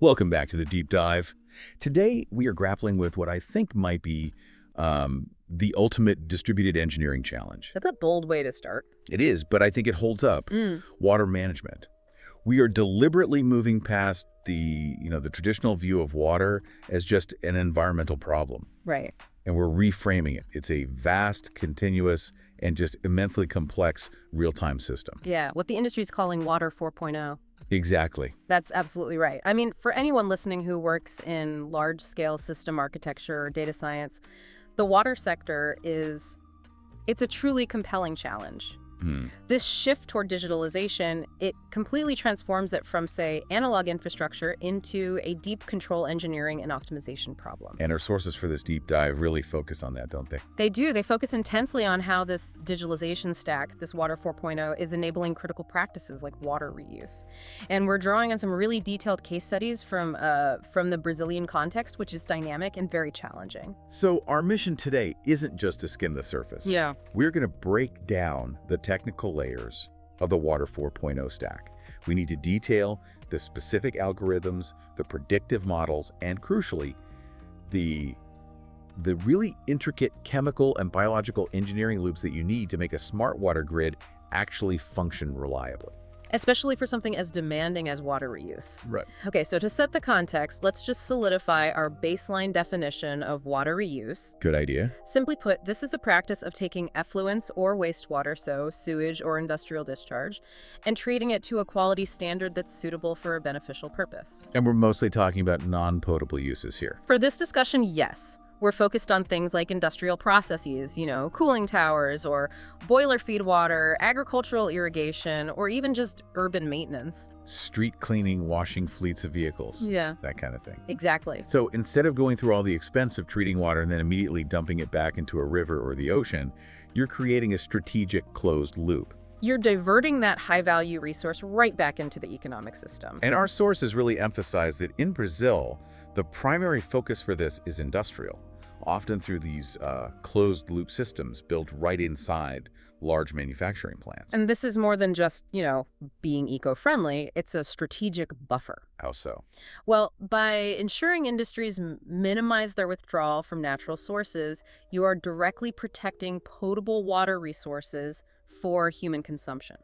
Welcome back to the Deep Dive. Today, we are grappling with what I think might be the ultimate distributed engineering challenge. That's a bold way to start. It is, but I think it holds up. Water management. We are deliberately moving past the traditional view of water as just an environmental problem. Right. And we're reframing it. It's a vast, continuous, and just immensely complex real-time system. Yeah, what the industry is calling Water 4.0. Exactly. That's absolutely right. I mean, for anyone listening who works in large-scale system architecture or data science, the water sector it's a truly compelling challenge. This shift toward digitalization, it completely transforms it from, say, analog infrastructure into a deep control engineering and optimization problem. And our sources for this deep dive really focus on that, don't they? They do. They focus intensely on how this digitalization stack, this Water 4.0, is enabling critical practices like water reuse. And we're drawing on some really detailed case studies from the Brazilian context, which is dynamic and very challenging. So our mission today isn't just to skim the surface. Yeah. We're going to break down the technical layers of the Water 4.0 stack. We need to detail the specific algorithms, the predictive models, and crucially, the really intricate chemical and biological engineering loops that you need to make a smart water grid actually function reliably. Especially for something as demanding as water reuse. Right. Okay, so to set the context, let's just solidify our baseline definition of water reuse. Good idea. Simply put, this is the practice of taking effluents or wastewater, so sewage or industrial discharge, and treating it to a quality standard that's suitable for a beneficial purpose. And we're mostly talking about non-potable uses here. For this discussion, yes. We're focused on things like industrial processes, cooling towers or boiler feed water, agricultural irrigation, or even just urban maintenance. Street cleaning, washing fleets of vehicles. Yeah. That kind of thing. Exactly. So instead of going through all the expense of treating water and then immediately dumping it back into a river or the ocean, you're creating a strategic closed loop. You're diverting that high-value resource right back into the economic system. And our sources really emphasize that in Brazil, the primary focus for this is industrial, often through these closed-loop systems built right inside large manufacturing plants. And this is more than just, being eco-friendly. It's a strategic buffer. How so? Well, by ensuring industries minimize their withdrawal from natural sources, you are directly protecting potable water resources for human consumption.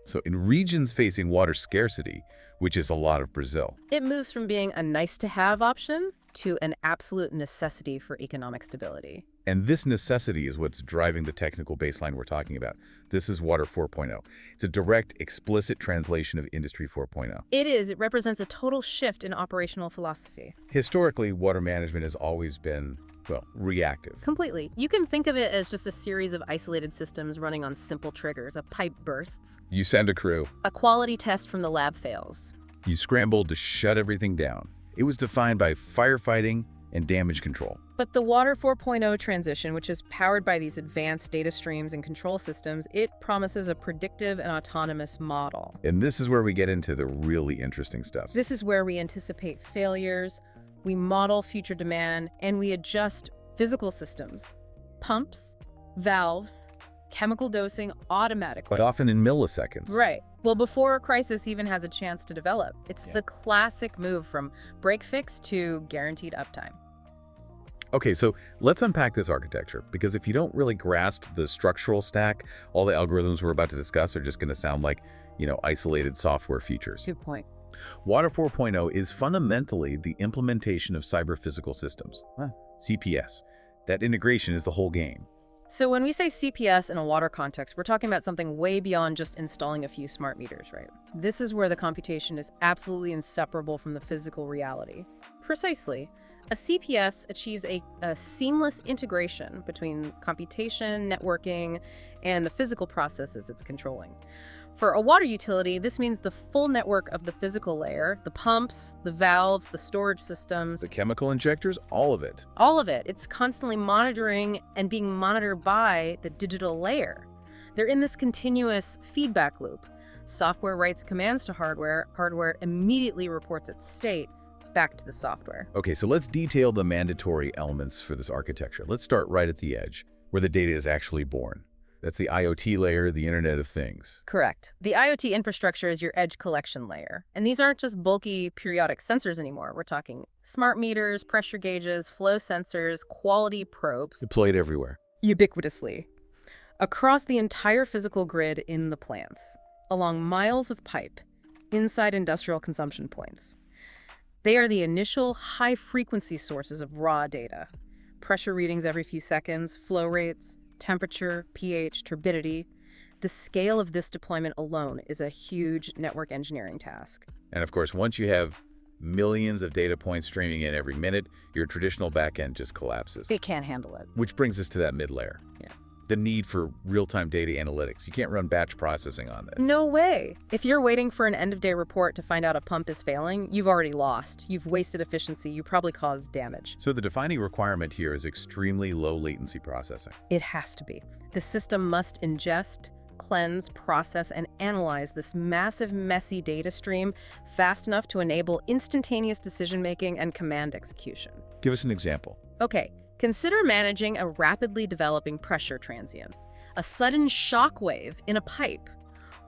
So in regions facing water scarcity, which is a lot of Brazil, it moves from being a nice-to-have option to an absolute necessity for economic stability. And this necessity is what's driving the technical baseline we're talking about. This is Water 4.0. It's a direct, explicit translation of Industry 4.0. It is. It represents a total shift in operational philosophy. Historically, water management has always been, reactive. Completely. You can think of it as just a series of isolated systems running on simple triggers. A pipe bursts. You send a crew. A quality test from the lab fails. You scramble to shut everything down. It was defined by firefighting and damage control. But the Water 4.0 transition, which is powered by these advanced data streams and control systems, it promises a predictive and autonomous model. And this is where we get into the really interesting stuff. This is where we anticipate failures, we model future demand, and we adjust physical systems, pumps, valves, chemical dosing automatically. But often in milliseconds. Right. Well, before a crisis even has a chance to develop. It's the classic move from break fix to guaranteed uptime. Okay, so let's unpack this architecture, because if you don't really grasp the structural stack, all the algorithms we're about to discuss are just going to sound like, isolated software features. Good point. Water 4.0 is fundamentally the implementation of cyber-physical systems, CPS. That integration is the whole game. So when we say CPS in a water context, we're talking about something way beyond just installing a few smart meters, right? This is where the computation is absolutely inseparable from the physical reality. Precisely. A CPS achieves a seamless integration between computation, networking, and the physical processes it's controlling. For a water utility, this means the full network of the physical layer, the pumps, the valves, the storage systems. The chemical injectors, all of it. All of it. It's constantly monitoring and being monitored by the digital layer. They're in this continuous feedback loop. Software writes commands to hardware. Hardware immediately reports its state back to the software. Okay, so let's detail the mandatory elements for this architecture. Let's start right at the edge, where the data is actually born. That's the IoT layer, the Internet of Things. Correct. The IoT infrastructure is your edge collection layer. And these aren't just bulky periodic sensors anymore. We're talking smart meters, pressure gauges, flow sensors, quality probes. Deployed everywhere. Ubiquitously. Across the entire physical grid in the plants, along miles of pipe, inside industrial consumption points. They are the initial high-frequency sources of raw data. Pressure readings every few seconds, flow rates, temperature, pH, turbidity. The scale of this deployment alone is a huge network engineering task. And of course, once you have millions of data points streaming in every minute, your traditional backend just collapses. It can't handle it. Which brings us to that mid-layer. Yeah. The need for real-time data analytics. You can't run batch processing on this. No way. If you're waiting for an end-of-day report to find out a pump is failing, you've already lost. You've wasted efficiency. You probably caused damage. So the defining requirement here is extremely low latency processing. It has to be. The system must ingest, cleanse, process, and analyze this massive, messy data stream fast enough to enable instantaneous decision-making and command execution. Give us an example. Okay. Consider managing a rapidly developing pressure transient, a sudden shock wave in a pipe,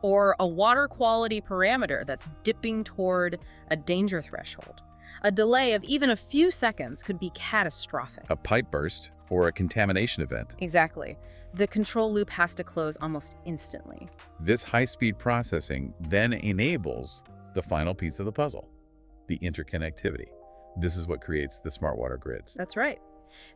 or a water quality parameter that's dipping toward a danger threshold. A delay of even a few seconds could be catastrophic. A pipe burst or a contamination event. Exactly. The control loop has to close almost instantly. This high-speed processing then enables the final piece of the puzzle, the interconnectivity. This is what creates the smart water grids. That's right.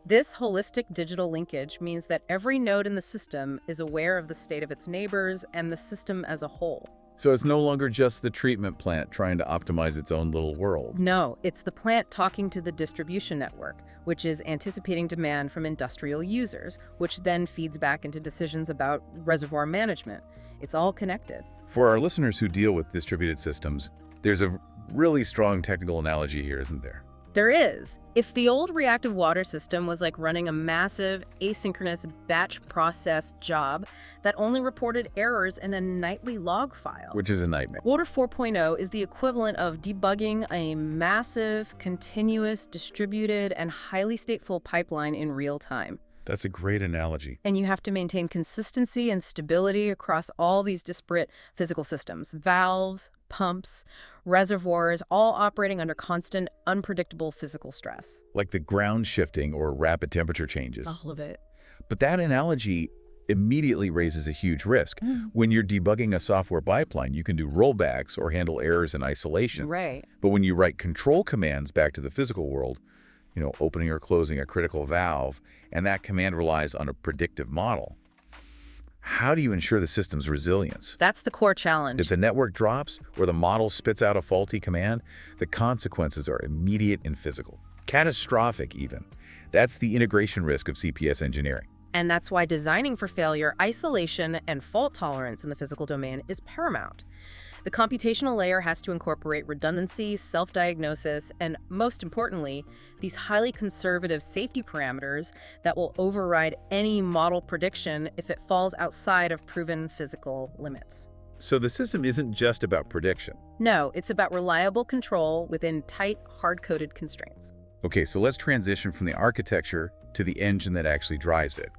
This holistic digital linkage means that every node in the system is aware of the state of its neighbors and the system as a whole. So it's no longer just the treatment plant trying to optimize its own little world. No, it's the plant talking to the distribution network, which is anticipating demand from industrial users, which then feeds back into decisions about reservoir management. It's all connected. For our listeners who deal with distributed systems, there's a really strong technical analogy here, isn't there? There is. If the old reactive water system was like running a massive, asynchronous batch process job that only reported errors in a nightly log file. Which is a nightmare. Water 4.0 is the equivalent of debugging a massive, continuous, distributed, and highly stateful pipeline in real time. That's a great analogy. And you have to maintain consistency and stability across all these disparate physical systems. Valves, pumps, reservoirs, all operating under constant, unpredictable physical stress. Like the ground shifting or rapid temperature changes. All of it. But that analogy immediately raises a huge risk. When you're debugging a software pipeline, you can do rollbacks or handle errors in isolation. Right. But when you write control commands back to the physical world, opening or closing a critical valve, and that command relies on a predictive model, how do you ensure the system's resilience? That's the core challenge. If the network drops or the model spits out a faulty command, the consequences are immediate and physical. Catastrophic, even. That's the integration risk of CPS engineering. And that's why designing for failure, isolation, and fault tolerance in the physical domain is paramount. The computational layer has to incorporate redundancy, self-diagnosis, and most importantly, these highly conservative safety parameters that will override any model prediction if it falls outside of proven physical limits. So the system isn't just about prediction. No, it's about reliable control within tight, hard-coded constraints. Okay, so let's transition from the architecture to the engine that actually drives it,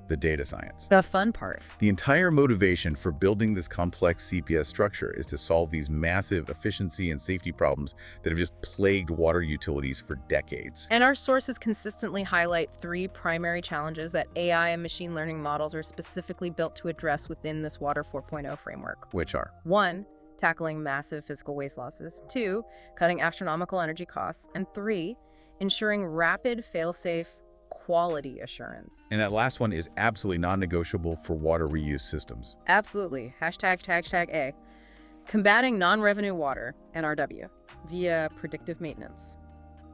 the data science. The fun part. The entire motivation for building this complex CPS structure is to solve these massive efficiency and safety problems that have just plagued water utilities for decades. And our sources consistently highlight three primary challenges that AI and machine learning models are specifically built to address within this Water 4.0 framework. Which are? 1, tackling massive physical waste losses. 2, cutting astronomical energy costs. And 3, ensuring rapid, fail-safe quality assurance. And that last one is absolutely non-negotiable for water reuse systems. Absolutely. #A. Combating non-revenue water, NRW, via predictive maintenance.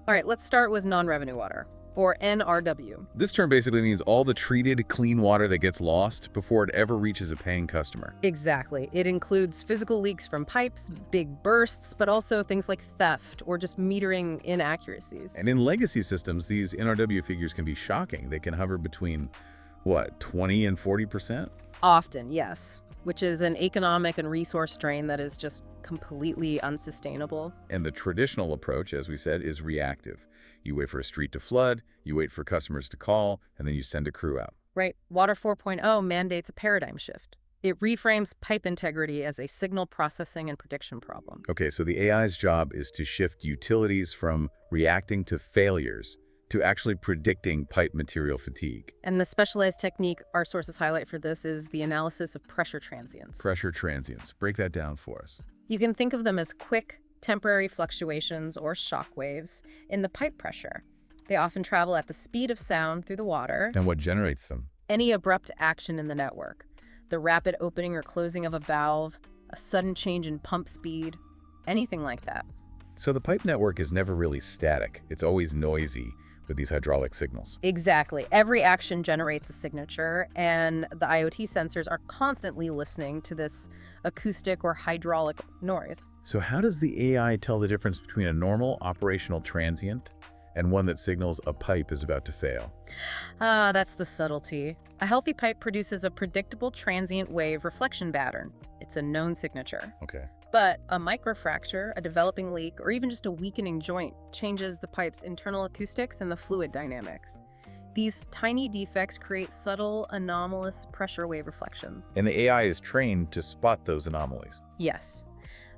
All right, let's start with non-revenue water, or NRW. This term basically means all the treated, clean water that gets lost before it ever reaches a paying customer. Exactly. It includes physical leaks from pipes, big bursts, but also things like theft or just metering inaccuracies. And in legacy systems, these NRW figures can be shocking. They can hover between, 20 and 40%? Often, yes, which is an economic and resource strain that is just completely unsustainable. And the traditional approach, as we said, is reactive. You wait for a street to flood, you wait for customers to call, and then you send a crew out. Right? Water 4.0 mandates a paradigm shift. It reframes pipe integrity as a signal processing and prediction problem. Okay, so the AI's job is to shift utilities from reacting to failures to actually predicting pipe material fatigue. And the specialized technique our sources highlight for this is the analysis of pressure transients. Pressure transients. Break that down for us. You can think of them as quick, temporary fluctuations or shock waves in the pipe pressure. They often travel at the speed of sound through the water. And what generates them? Any abrupt action in the network, the rapid opening or closing of a valve, a sudden change in pump speed, anything like that. So the pipe network is never really static. It's always noisy with these hydraulic signals. Exactly. Every action generates a signature, and the IoT sensors are constantly listening to this acoustic or hydraulic noise. So how does the AI tell the difference between a normal operational transient and one that signals a pipe is about to fail? That's the subtlety. A healthy pipe produces a predictable transient wave reflection pattern. It's a known signature. Okay. But a microfracture, a developing leak, or even just a weakening joint changes the pipe's internal acoustics and the fluid dynamics. These tiny defects create subtle, anomalous pressure wave reflections. And the AI is trained to spot those anomalies. Yes.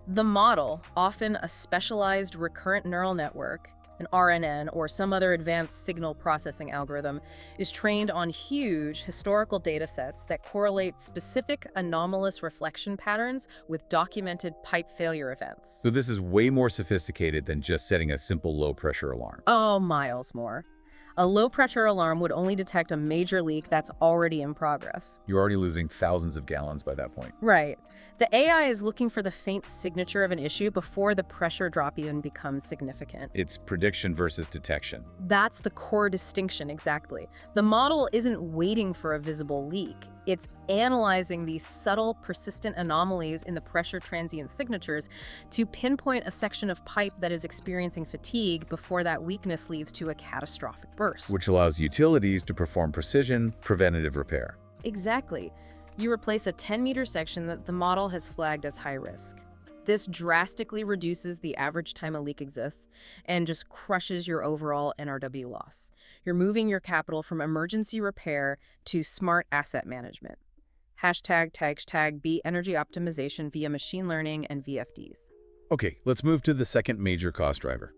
The model, often a specialized recurrent neural network, an RNN, or some other advanced signal processing algorithm, is trained on huge historical data sets that correlate specific anomalous reflection patterns with documented pipe failure events. So this is way more sophisticated than just setting a simple low-pressure alarm. Oh, miles more. A low-pressure alarm would only detect a major leak that's already in progress. You're already losing thousands of gallons by that point. Right. The AI is looking for the faint signature of an issue before the pressure drop even becomes significant. It's prediction versus detection. That's the core distinction, exactly. The model isn't waiting for a visible leak. It's analyzing these subtle, persistent anomalies in the pressure transient signatures to pinpoint a section of pipe that is experiencing fatigue before that weakness leads to a catastrophic burst. Which allows utilities to perform precision, preventative repair. Exactly. You replace a 10-meter section that the model has flagged as high risk. This drastically reduces the average time a leak exists and just crushes your overall NRW loss. You're moving your capital from emergency repair to smart asset management. #tag B energy optimization via machine learning and VFDs. Okay, let's move to the second major cost driver,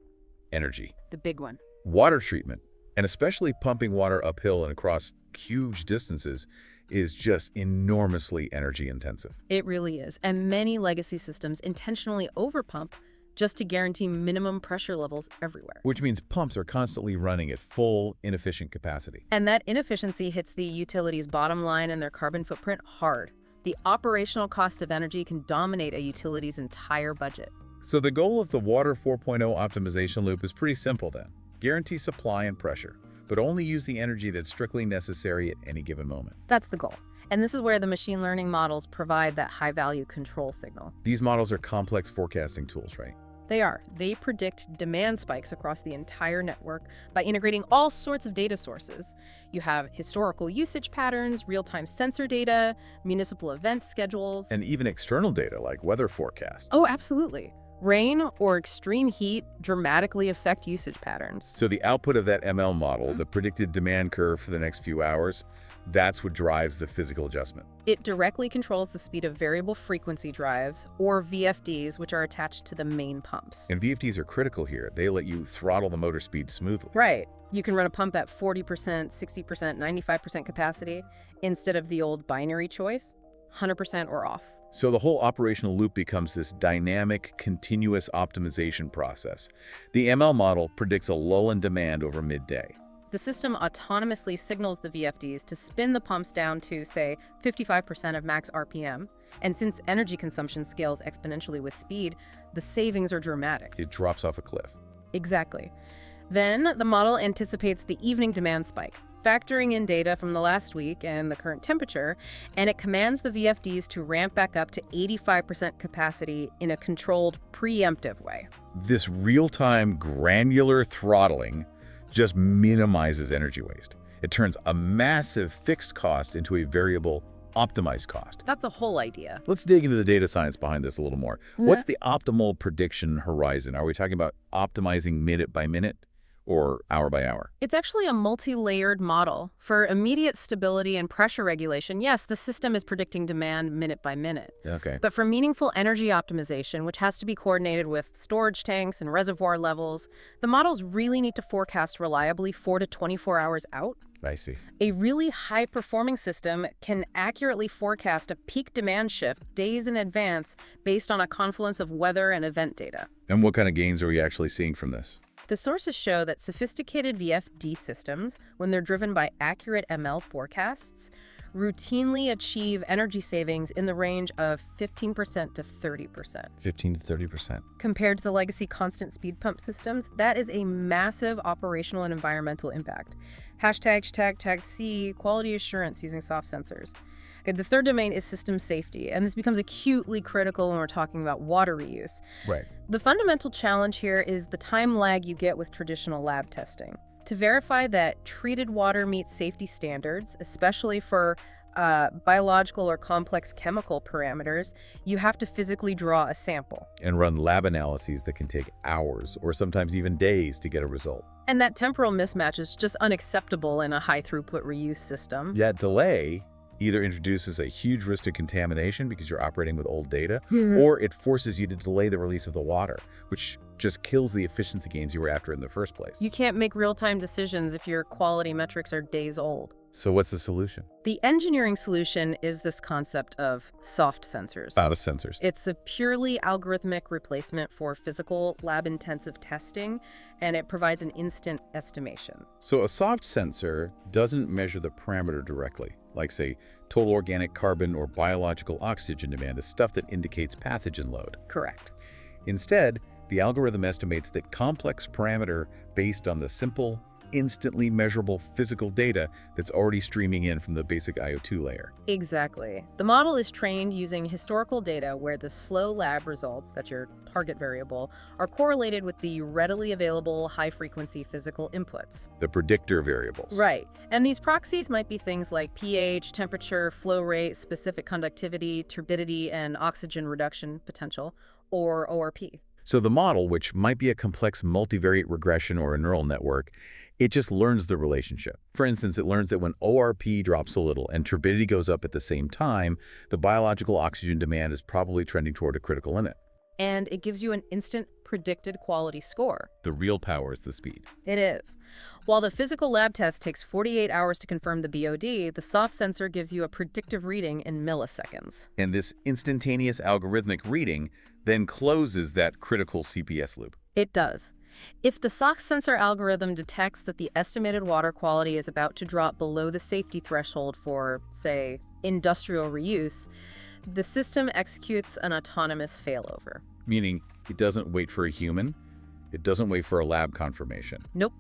energy. The big one. Water treatment, and especially pumping water uphill and across huge distances, is just enormously energy intensive. It really is. And many legacy systems intentionally overpump just to guarantee minimum pressure levels everywhere. Which means pumps are constantly running at full, inefficient capacity. And that inefficiency hits the utility's bottom line and their carbon footprint hard. The operational cost of energy can dominate a utility's entire budget. So the goal of the Water 4.0 optimization loop is pretty simple then. Guarantee supply and pressure, but only use the energy that's strictly necessary at any given moment. That's the goal. And this is where the machine learning models provide that high-value control signal. These models are complex forecasting tools, right? They are. They predict demand spikes across the entire network by integrating all sorts of data sources. You have historical usage patterns, real-time sensor data, municipal event schedules. And even external data like weather forecasts. Oh, absolutely. Rain or extreme heat dramatically affect usage patterns. So the output of that ML model, the predicted demand curve for the next few hours, that's what drives the physical adjustment. It directly controls the speed of variable frequency drives, or VFDs, which are attached to the main pumps. And VFDs are critical here. They let you throttle the motor speed smoothly. Right. You can run a pump at 40%, 60%, 95% capacity instead of the old binary choice, 100% or off. So the whole operational loop becomes this dynamic, continuous optimization process. The ML model predicts a lull in demand over midday. The system autonomously signals the VFDs to spin the pumps down to, say, 55% of max RPM. And since energy consumption scales exponentially with speed, the savings are dramatic. It drops off a cliff. Exactly. Then the model anticipates the evening demand spike, factoring in data from the last week and the current temperature, and it commands the VFDs to ramp back up to 85% capacity in a controlled, preemptive way. This real-time granular throttling just minimizes energy waste. It turns a massive fixed cost into a variable optimized cost. That's the whole idea. Let's dig into the data science behind this a little more. What's the optimal prediction horizon? Are we talking about optimizing minute by minute or hour by hour? It's actually a multi-layered model. For immediate stability and pressure regulation, yes, the system is predicting demand minute by minute. Okay. But for meaningful energy optimization, which has to be coordinated with storage tanks and reservoir levels, the models really need to forecast reliably 4 to 24 hours out. I see. A really high-performing system can accurately forecast a peak demand shift days in advance based on a confluence of weather and event data. And what kind of gains are we actually seeing from this? The sources show that sophisticated VFD systems, when they're driven by accurate ML forecasts, routinely achieve energy savings in the range of 15% to 30%. 15 to 30%. Compared to the legacy constant speed pump systems, that is a massive operational and environmental impact. Tag C, quality assurance using soft sensors. Okay, the third domain is system safety, and this becomes acutely critical when we're talking about water reuse. Right. The fundamental challenge here is the time lag you get with traditional lab testing. To verify that treated water meets safety standards, especially for biological or complex chemical parameters, you have to physically draw a sample. And run lab analyses that can take hours or sometimes even days to get a result. And that temporal mismatch is just unacceptable in a high-throughput reuse system. That delay either introduces a huge risk of contamination because you're operating with old data, or it forces you to delay the release of the water, which just kills the efficiency gains you were after in the first place. You can't make real-time decisions if your quality metrics are days old. So what's the solution? The engineering solution is this concept of soft sensors. The sensors. It's a purely algorithmic replacement for physical lab-intensive testing, and it provides an instant estimation. So a soft sensor doesn't measure the parameter directly, like say total organic carbon or biological oxygen demand, the stuff that indicates pathogen load. Correct. Instead, the algorithm estimates that complex parameter based on the simple, instantly measurable physical data that's already streaming in from the basic IoT layer. Exactly. The model is trained using historical data where the slow lab results, that's your target variable, are correlated with the readily available high-frequency physical inputs. The predictor variables. Right. And these proxies might be things like pH, temperature, flow rate, specific conductivity, turbidity, and oxygen reduction potential, or ORP. So the model, which might be a complex multivariate regression or a neural network, it just learns the relationship. For instance, it learns that when ORP drops a little and turbidity goes up at the same time, the biological oxygen demand is probably trending toward a critical limit. And it gives you an instant predicted quality score. The real power is the speed. It is. While the physical lab test takes 48 hours to confirm the BOD, the soft sensor gives you a predictive reading in milliseconds. And this instantaneous algorithmic reading then closes that critical CPS loop. It does. If the soft sensor algorithm detects that the estimated water quality is about to drop below the safety threshold for, say, industrial reuse, the system executes an autonomous failover. Meaning it doesn't wait for a human, it doesn't wait for a lab confirmation. Nope.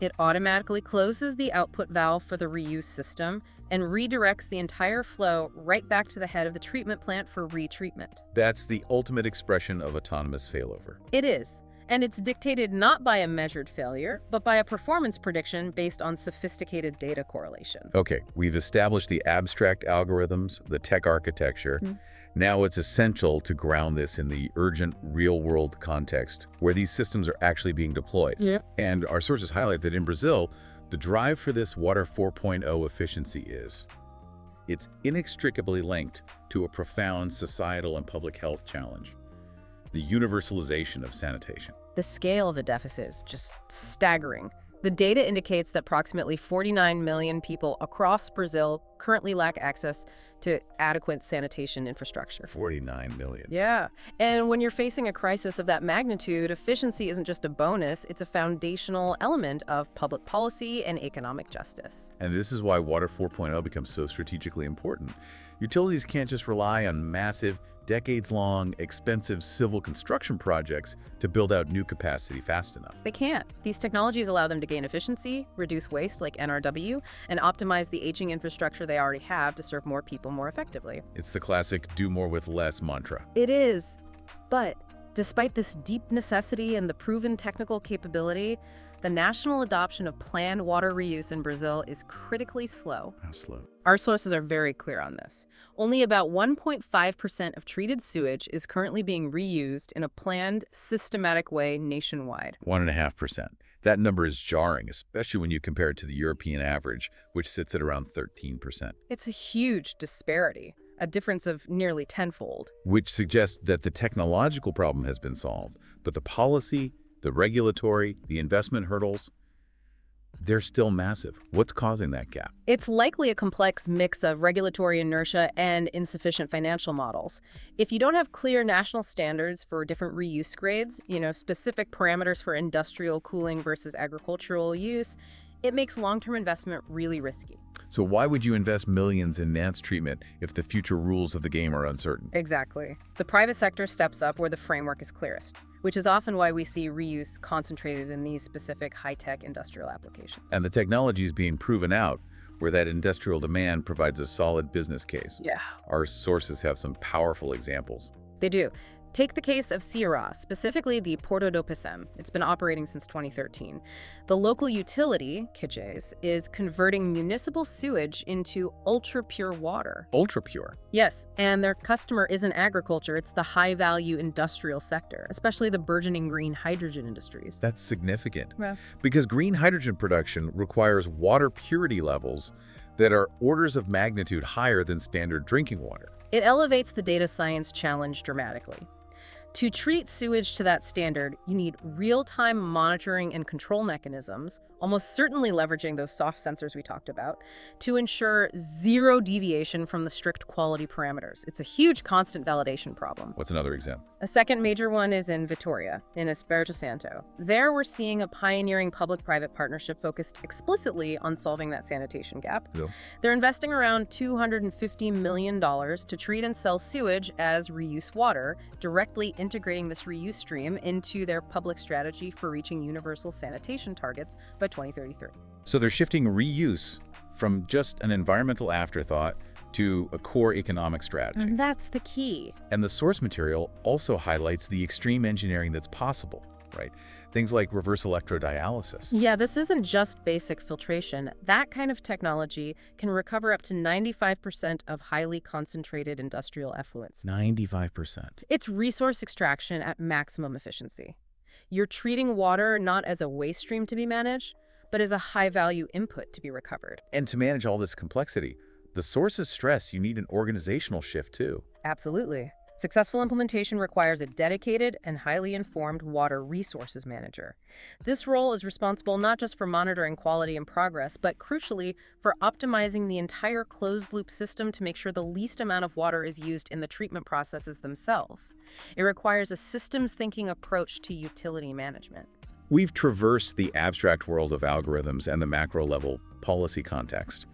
It automatically closes the output valve for the reuse system and redirects the entire flow right back to the head of the treatment plant for retreatment. That's the ultimate expression of autonomous failover. It is. And it's dictated not by a measured failure, but by a performance prediction based on sophisticated data correlation. Okay, we've established the abstract algorithms, the tech architecture. Now it's essential to ground this in the urgent real-world context where these systems are actually being deployed. And our sources highlight that in Brazil, the drive for this Water 4.0 efficiency it's inextricably linked to a profound societal and public health challenge: the universalization of sanitation. The scale of the deficit is just staggering. The data indicates that approximately 49 million people across Brazil currently lack access to adequate sanitation infrastructure. 49 million. Yeah. And when you're facing a crisis of that magnitude, efficiency isn't just a bonus, it's a foundational element of public policy and economic justice. And this is why Water 4.0 becomes so strategically important. Utilities can't just rely on massive, decades-long, expensive civil construction projects to build out new capacity fast enough. They can't. These technologies allow them to gain efficiency, reduce waste like NRW, and optimize the aging infrastructure they already have to serve more people more effectively. It's the classic do more with less mantra. It is. But despite this deep necessity and the proven technical capability, the national adoption of planned water reuse in Brazil is critically slow. How slow? Our sources are very clear on this. Only about 1.5% of treated sewage is currently being reused in a planned, systematic way nationwide. 1.5%. That number is jarring, especially when you compare it to the European average, which sits at around 13%, It's a huge disparity, a difference of nearly tenfold. which suggests that the technological problem has been solved, but the policy, the regulatory, the investment hurdles, they're still massive. What's causing that gap? It's likely a complex mix of regulatory inertia and insufficient financial models. If you don't have clear national standards for different reuse grades, specific parameters for industrial cooling versus agricultural use, it makes long-term investment really risky. So why would you invest millions in NANS treatment if the future rules of the game are uncertain? Exactly. The private sector steps up where the framework is clearest, which is often why we see reuse concentrated in these specific high-tech industrial applications. And the technology is being proven out where that industrial demand provides a solid business case. Yeah. Our sources have some powerful examples. They do. Take the case of Ceará, specifically the Porto do Pecém. It's been operating since 2013. The local utility, Kijés, is converting municipal sewage into ultra-pure water. Ultra-pure. Yes, and their customer isn't agriculture, it's the high-value industrial sector, especially the burgeoning green hydrogen industries. That's significant. Yeah. Because green hydrogen production requires water purity levels that are orders of magnitude higher than standard drinking water. It elevates the data science challenge dramatically. To treat sewage to that standard, you need real-time monitoring and control mechanisms, almost certainly leveraging those soft sensors we talked about, to ensure zero deviation from the strict quality parameters. It's a huge constant validation problem. What's another example? A second major one is in Vitoria, in Espírito Santo. There we're seeing a pioneering public-private partnership focused explicitly on solving that sanitation gap. Yeah. They're investing around $250 million to treat and sell sewage as reuse water, directly integrating this reuse stream into their public strategy for reaching universal sanitation targets by 2033. So they're shifting reuse from just an environmental afterthought to a core economic strategy. And that's the key. And the source material also highlights the extreme engineering that's possible, right? Things like reverse electrodialysis. Yeah, this isn't just basic filtration. That kind of technology can recover up to 95% of highly concentrated industrial effluents. 95%. It's resource extraction at maximum efficiency. You're treating water not as a waste stream to be managed, but as a high-value input to be recovered. And to manage all this complexity, the sources stress you need an organizational shift too. Absolutely. Successful implementation requires a dedicated and highly informed water resources manager. This role is responsible not just for monitoring quality and progress, but crucially for optimizing the entire closed-loop system to make sure the least amount of water is used in the treatment processes themselves. It requires a systems-thinking approach to utility management. We've traversed the abstract world of algorithms and the macro-level policy context.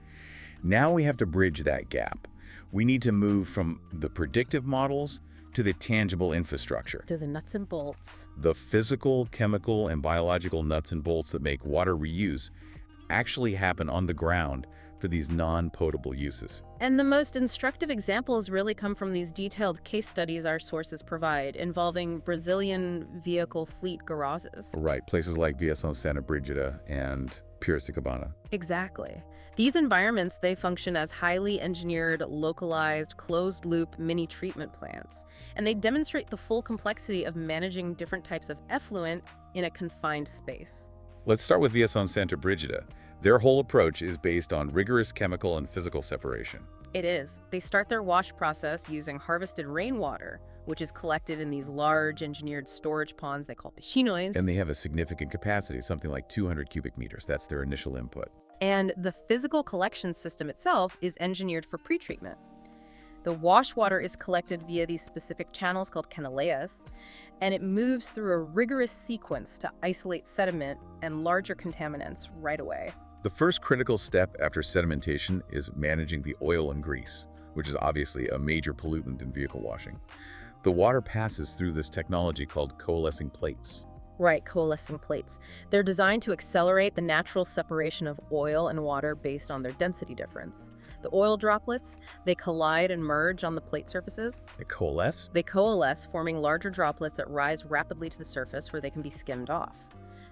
Now we have to bridge that gap. We need to move from the predictive models to the tangible infrastructure. To the nuts and bolts. The physical, chemical, and biological nuts and bolts that make water reuse actually happen on the ground for these non-potable uses. And the most instructive examples really come from these detailed case studies our sources provide, involving Brazilian vehicle fleet garages. Right, places like Viação Santa Brígida and Piracicabana. Exactly. These environments, they function as highly engineered, localized, closed-loop mini-treatment plants, and they demonstrate the full complexity of managing different types of effluent in a confined space. Let's start with Viação Santa Brígida. Their whole approach is based on rigorous chemical and physical separation. It is. They start their wash process using harvested rainwater, which is collected in these large engineered storage ponds they call piscinões. And they have a significant capacity, something like 200 cubic meters. That's their initial input. And the physical collection system itself is engineered for pretreatment. The wash water is collected via these specific channels called canaleias, and it moves through a rigorous sequence to isolate sediment and larger contaminants right away. The first critical step after sedimentation is managing the oil and grease, which is obviously a major pollutant in vehicle washing. The water passes through this technology called coalescing plates. Right, coalescing plates. They're designed to accelerate the natural separation of oil and water based on their density difference. The oil droplets, they collide and merge on the plate surfaces. They coalesce? They coalesce, forming larger droplets that rise rapidly to the surface where they can be skimmed off.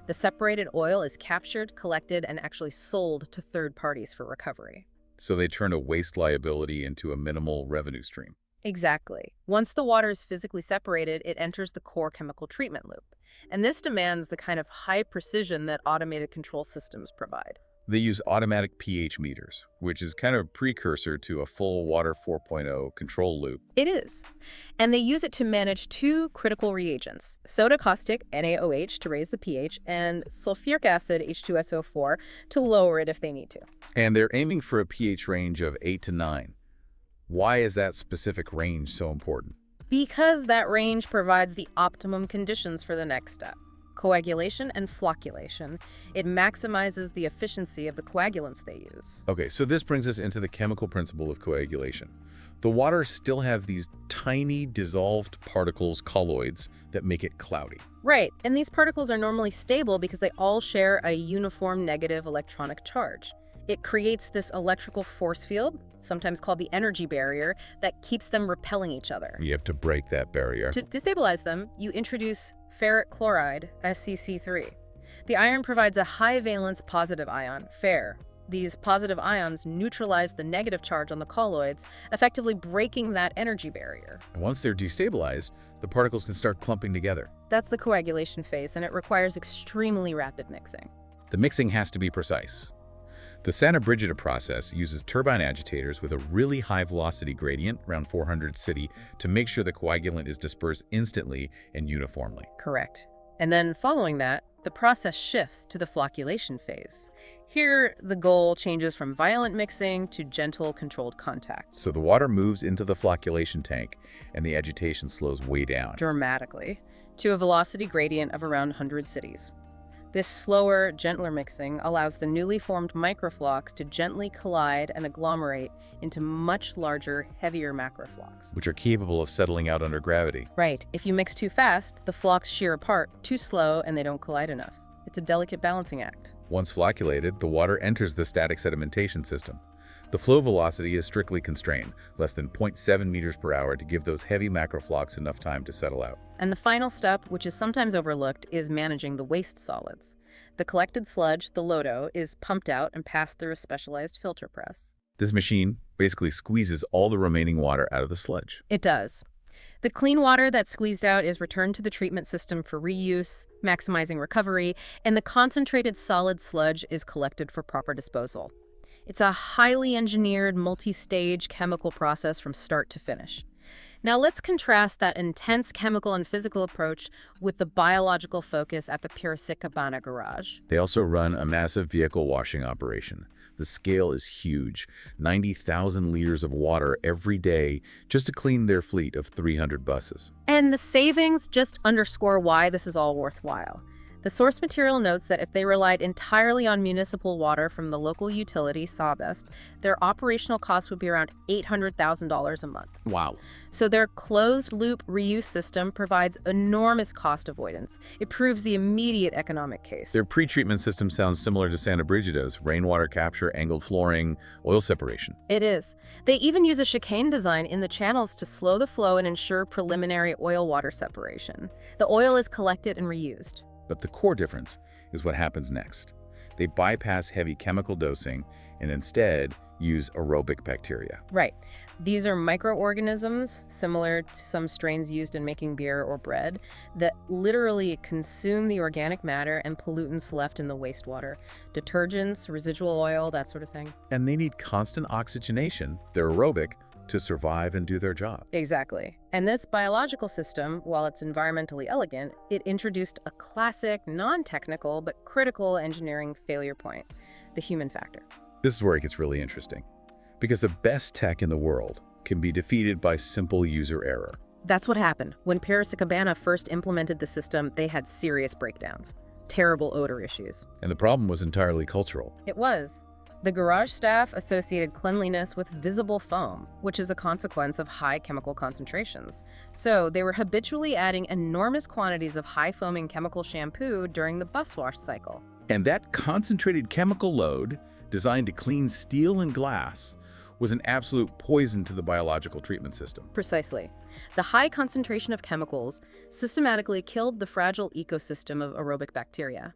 The separated oil is captured, collected, and actually sold to third parties for recovery. So they turn a waste liability into a minimal revenue stream. Exactly. Once the water is physically separated, it enters the core chemical treatment loop. And this demands the kind of high precision that automated control systems provide. They use automatic pH meters, which is kind of a precursor to a full Water 4.0 control loop. It is. And they use it to manage two critical reagents, soda caustic, NaOH, to raise the pH, and sulfuric acid, H2SO4, to lower it if they need to. And they're aiming for a pH range of 8 to 9. Why is that specific range so important? Because that range provides the optimum conditions for the next step, coagulation and flocculation. It maximizes the efficiency of the coagulants they use. Okay, so this brings us into the chemical principle of coagulation. The waters still have these tiny dissolved particles, colloids, that make it cloudy. Right, and these particles are normally stable because they all share a uniform negative electronic charge. It creates this electrical force field, sometimes called the energy barrier, that keeps them repelling each other. You have to break that barrier. To destabilize them, you introduce ferric chloride, SCC3. The iron provides a high valence positive ion, Fer. These positive ions neutralize the negative charge on the colloids, effectively breaking that energy barrier. And once they're destabilized, the particles can start clumping together. That's the coagulation phase, and it requires extremely rapid mixing. The mixing has to be precise. The Santa Brigida process uses turbine agitators with a really high velocity gradient, around 400 city, to make sure the coagulant is dispersed instantly and uniformly. Correct. And then following that, the process shifts to the flocculation phase. Here, the goal changes from violent mixing to gentle, controlled contact. So the water moves into the flocculation tank and the agitation slows way down. Dramatically, to a velocity gradient of around 100 cities. This slower, gentler mixing allows the newly formed microflocs to gently collide and agglomerate into much larger, heavier macroflocs. Which are capable of settling out under gravity. Right. If you mix too fast, the flocks shear apart, too slow, and they don't collide enough. It's a delicate balancing act. Once flocculated, the water enters the static sedimentation system. The flow velocity is strictly constrained, less than 0.7 meters per hour, to give those heavy macroflocs enough time to settle out. And the final step, which is sometimes overlooked, is managing the waste solids. The collected sludge, the lodo, is pumped out and passed through a specialized filter press. This machine basically squeezes all the remaining water out of the sludge. It does. The clean water that's squeezed out is returned to the treatment system for reuse, maximizing recovery, and the concentrated solid sludge is collected for proper disposal. It's a highly engineered, multi-stage chemical process from start to finish. Now let's contrast that intense chemical and physical approach with the biological focus at the Piracicabana garage. They also run a massive vehicle washing operation. The scale is huge, 90,000 liters of water every day just to clean their fleet of 300 buses. And the savings just underscore why this is all worthwhile. The source material notes that if they relied entirely on municipal water from the local utility, Sawbest, their operational cost would be around $800,000 a month. Wow. So their closed-loop reuse system provides enormous cost avoidance. It proves the immediate economic case. Their pre-treatment system sounds similar to Santa Brigida's: rainwater capture, angled flooring, oil separation. It is. They even use a chicane design in the channels to slow the flow and ensure preliminary oil-water separation. The oil is collected and reused. But the core difference is what happens next. They bypass heavy chemical dosing and instead use aerobic bacteria. Right. These are microorganisms, similar to some strains used in making beer or bread, that literally consume the organic matter and pollutants left in the wastewater. Detergents, residual oil, that sort of thing. And they need constant oxygenation, they're aerobic, to survive and do their job. Exactly. And this biological system, while it's environmentally elegant, it introduced a classic, non-technical, but critical engineering failure point: the human factor. This is where it gets really interesting, because the best tech in the world can be defeated by simple user error. That's what happened. When Piracicabana first implemented the system, they had serious breakdowns, terrible odor issues. And the problem was entirely cultural. It was. The garage staff associated cleanliness with visible foam, which is a consequence of high chemical concentrations. So they were habitually adding enormous quantities of high-foaming chemical shampoo during the bus wash cycle. And that concentrated chemical load, designed to clean steel and glass, was an absolute poison to the biological treatment system. Precisely. The high concentration of chemicals systematically killed the fragile ecosystem of aerobic bacteria.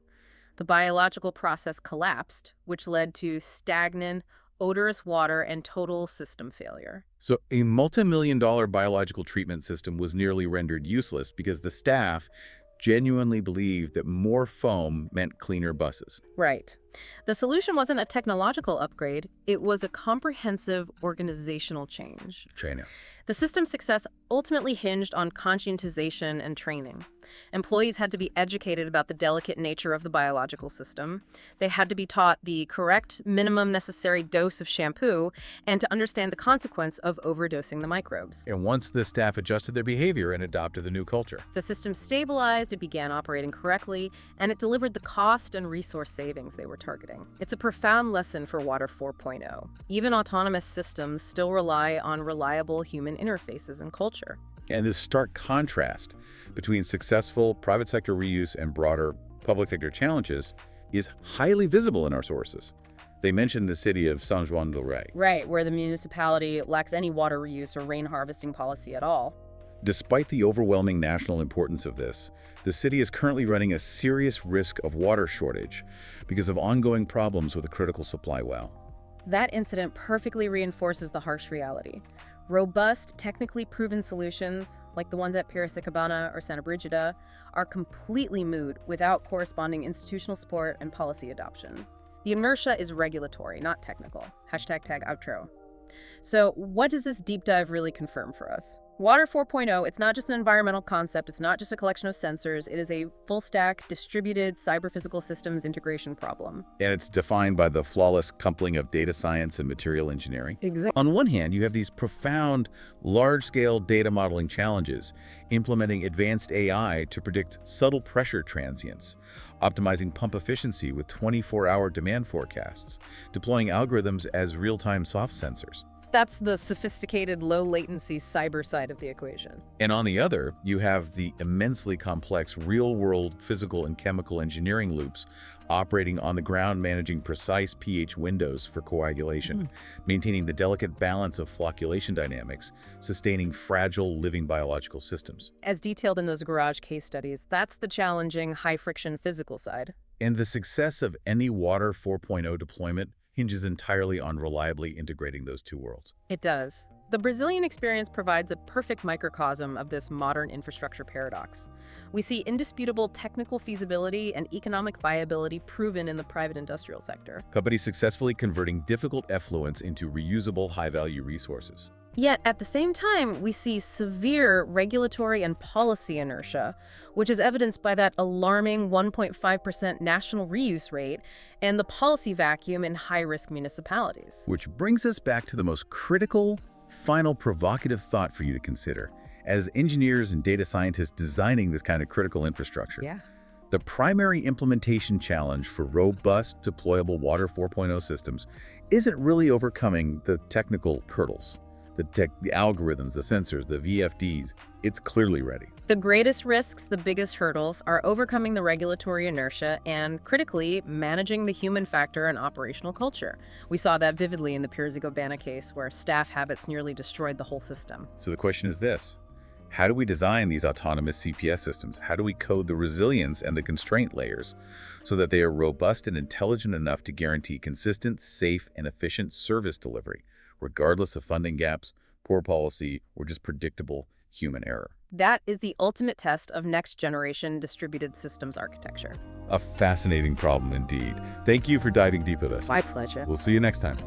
The biological process collapsed, which led to stagnant, odorous water, and total system failure. So a multi-million-dollar biological treatment system was nearly rendered useless because the staff genuinely believed that more foam meant cleaner buses. Right. The solution wasn't a technological upgrade, it was a comprehensive organizational change. China. The system's success ultimately hinged on conscientization and training. Employees had to be educated about the delicate nature of the biological system. They had to be taught the correct minimum necessary dose of shampoo and to understand the consequence of overdosing the microbes. And once the staff adjusted their behavior and adopted the new culture. The system stabilized, it began operating correctly, and it delivered the cost and resource savings they were targeting. It's a profound lesson for Water 4.0. Even autonomous systems still rely on reliable human interfaces and culture. And this stark contrast between successful private sector reuse and broader public sector challenges is highly visible in our sources. They mention the city of San Juan del Rey. Right, where the municipality lacks any water reuse or rain harvesting policy at all. Despite the overwhelming national importance of this, the city is currently running a serious risk of water shortage because of ongoing problems with a critical supply well. That incident perfectly reinforces the harsh reality. Robust, technically proven solutions, like the ones at Piracicabana or Santa Brigida, are completely moot without corresponding institutional support and policy adoption. The inertia is regulatory, not technical. #tag outro. So what does this deep dive really confirm for us? Water 4.0, it's not just an environmental concept, it's not just a collection of sensors, it is a full-stack, distributed cyber-physical systems integration problem. And it's defined by the flawless coupling of data science and material engineering. Exactly. On one hand, you have these profound, large-scale data modeling challenges, implementing advanced AI to predict subtle pressure transients, optimizing pump efficiency with 24-hour demand forecasts, deploying algorithms as real-time soft sensors. That's the sophisticated, low-latency cyber side of the equation. And on the other, you have the immensely complex real-world physical and chemical engineering loops operating on the ground, managing precise pH windows for coagulation, maintaining the delicate balance of flocculation dynamics, sustaining fragile living biological systems. As detailed in those garage case studies, that's the challenging, high-friction physical side. And the success of any Water 4.0 deployment hinges entirely on reliably integrating those two worlds. It does. The Brazilian experience provides a perfect microcosm of this modern infrastructure paradox. We see indisputable technical feasibility and economic viability proven in the private industrial sector. Companies successfully converting difficult effluents into reusable, high-value resources. Yet, at the same time, we see severe regulatory and policy inertia, which is evidenced by that alarming 1.5% national reuse rate and the policy vacuum in high-risk municipalities. Which brings us back to the most critical, final provocative thought for you to consider. As engineers and data scientists designing this kind of critical infrastructure, the primary implementation challenge for robust, deployable Water 4.0 systems isn't really overcoming the technical hurdles. The algorithms, the sensors, the VFDs, it's clearly ready. The greatest risks, the biggest hurdles, are overcoming the regulatory inertia and, critically, managing the human factor and operational culture. We saw that vividly in the Piracicabana case, where staff habits nearly destroyed the whole system. So the question is this: how do we design these autonomous CPS systems? How do we code the resilience and the constraint layers so that they are robust and intelligent enough to guarantee consistent, safe, and efficient service delivery, regardless of funding gaps, poor policy, or just predictable human error? That is the ultimate test of next-generation distributed systems architecture. A fascinating problem indeed. Thank you for diving deep with us. My pleasure. We'll see you next time.